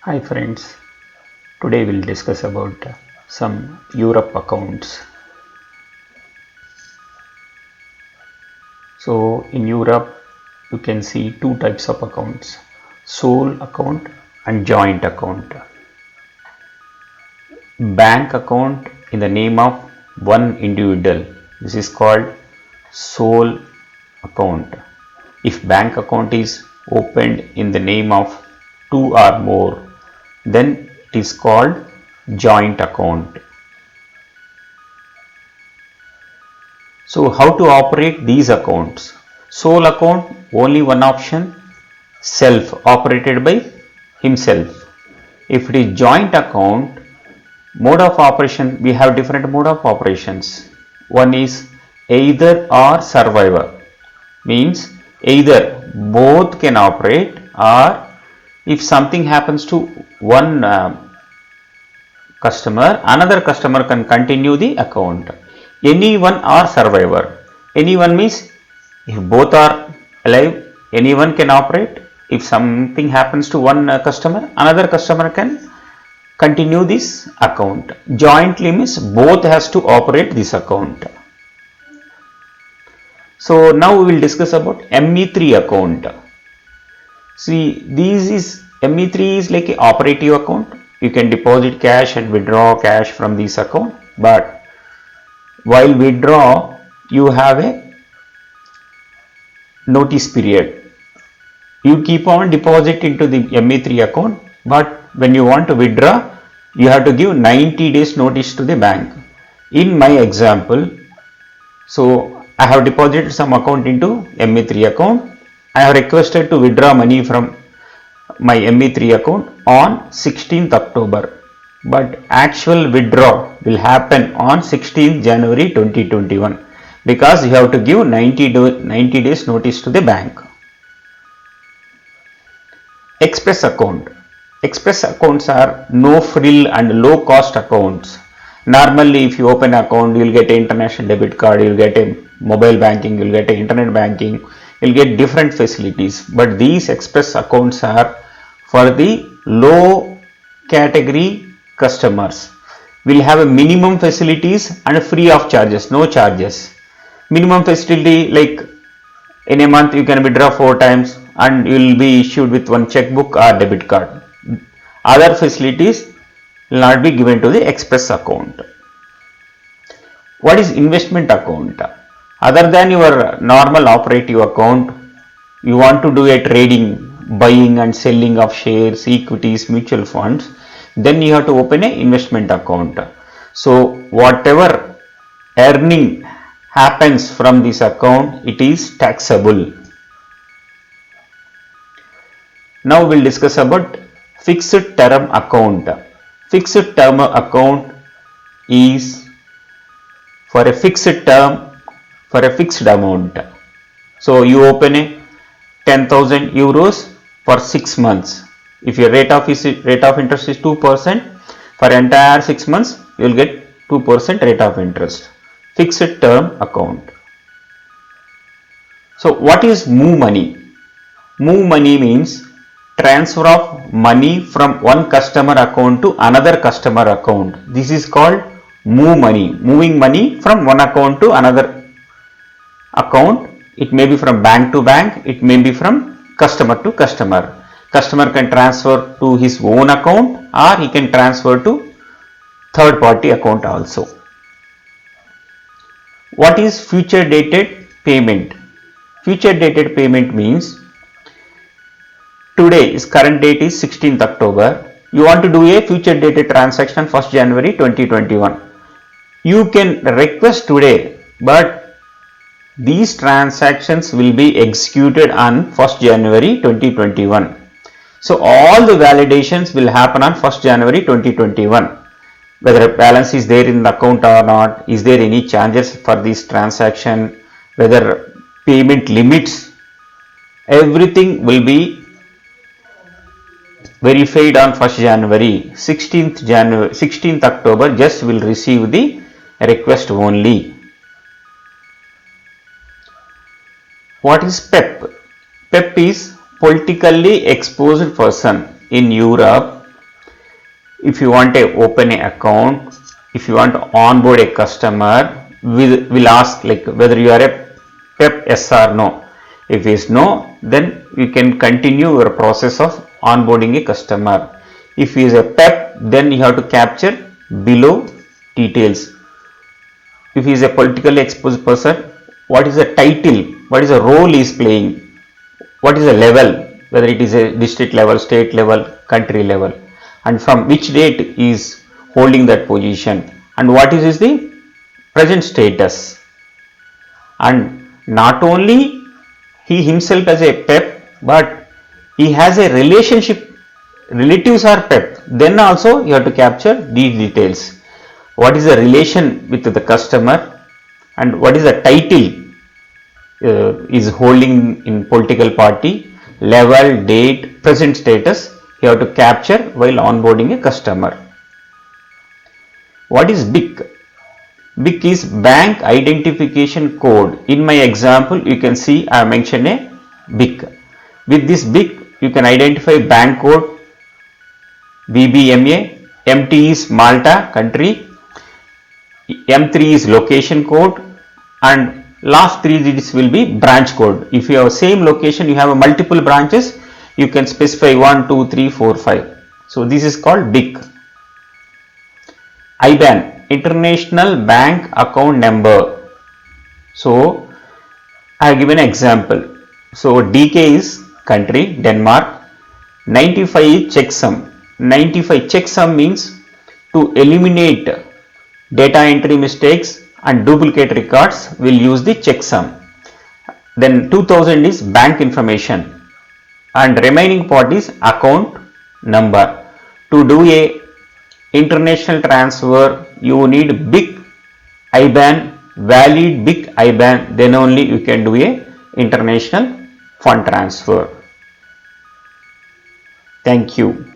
Hi friends, today we'll discuss about some Europe accounts. So in Europe you can see two types of accounts, sole account and joint account. Bank account in the name of one individual, this is called sole account. If bank account is opened in the name of two or more, then it is called joint account. So how to operate these accounts? Sole account, only one option, self, operated by himself. If it is joint account, mode of operation, we have different mode of operations. One is either or survivor, means either both can operate, or if something happens to one customer, another customer can continue the account. Anyone or survivor. Anyone means if both are alive, anyone can operate. If something happens to one customer, another customer can continue this account. Jointly means both has to operate this account. So now we will discuss about ME3 account. See, this is ME3 is like an operative account. You can deposit cash and withdraw cash from this account, but while withdraw you have a notice period. You keep on deposit into the ME3 account, but when you want to withdraw, you have to give 90 days notice to the bank. In my example, so I have deposited some account into ME3 account. I have requested to withdraw money from my ME3 account on 16th October, but actual withdrawal will happen on 16th January 2021 because you have to give 90 days notice to the bank. Express account. Express accounts are no frill and low cost accounts. Normally if you open an account, you will get an international debit card, you will get a mobile banking, you will get a internet banking, you will get different facilities, but these express accounts are for the low category customers. Will have a minimum facilities and free of charges, no charges. Minimum facility like in a month you can withdraw 4 times and you will be issued with one checkbook or debit card. Other facilities will not be given to the express account. What is investment account? Other than your normal operative account, you want to do a trading, buying and selling of shares, equities, mutual funds, then you have to open a investment account. So whatever earning happens from this account, it is taxable. Now we'll discuss about fixed term account. Fixed term account is for a fixed term for a fixed amount. So you open a 10,000 euros for 6 months. If your rate of interest is 2%, for entire 6 months you will get 2% rate of interest. Fixed term account. So what is move money? Move money means transfer of money from one customer account to another customer account. This is called move money. Moving money from one account to another account. It may be from bank to bank, it may be from customer to customer. Customer can transfer to his own account or he can transfer to third party account also. What is future dated payment? Future dated payment means today is current date is 16th October. You want to do a future dated transaction 1st January 2021. You can request today, but these transactions will be executed on 1st January 2021. So all the validations will happen on 1st January 2021. Whether a balance is there in the account or not, is there any charges for this transaction, whether payment limits, everything will be verified on 1st January. 16th October just will receive the request only. What is PEP? PEP is politically exposed person in Europe. If you want to open an account, if you want to onboard a customer, we'll ask like whether you are a PEP, yes or no. If is no, then you can continue your process of onboarding a customer. If he is a PEP, then you have to capture below details. If he is a politically exposed person, what is the title, what is the role he is playing, what is the level, whether it is a district level, state level, country level, and from which date he is holding that position, and what is the present status. And not only he himself as a PEP, but he has a relationship, relatives are PEP, then also you have to capture these details. What is the relation with the customer, and what is the title is holding in political party, level, date, present status, you have to capture while onboarding a customer. What is BIC? BIC is bank identification code. In my example, you can see I mentioned a BIC. With this BIC, you can identify bank code, BBMA, MT is Malta country, M3 is location code, and last 3 digits will be branch code. If you have same location, you have multiple branches, you can specify 1, 2, 3, 4, 5. So this is called BIC. IBAN, International Bank Account Number. So I have given an example. So DK is country, Denmark. 95 is checksum. 95 checksum means to eliminate data entry mistakes and duplicate records, will use the checksum. Then 2000 is bank information, and remaining part is account number. To do a international transfer, you need BIC IBAN, valid BIC IBAN, then only you can do a international fund transfer. Thank you.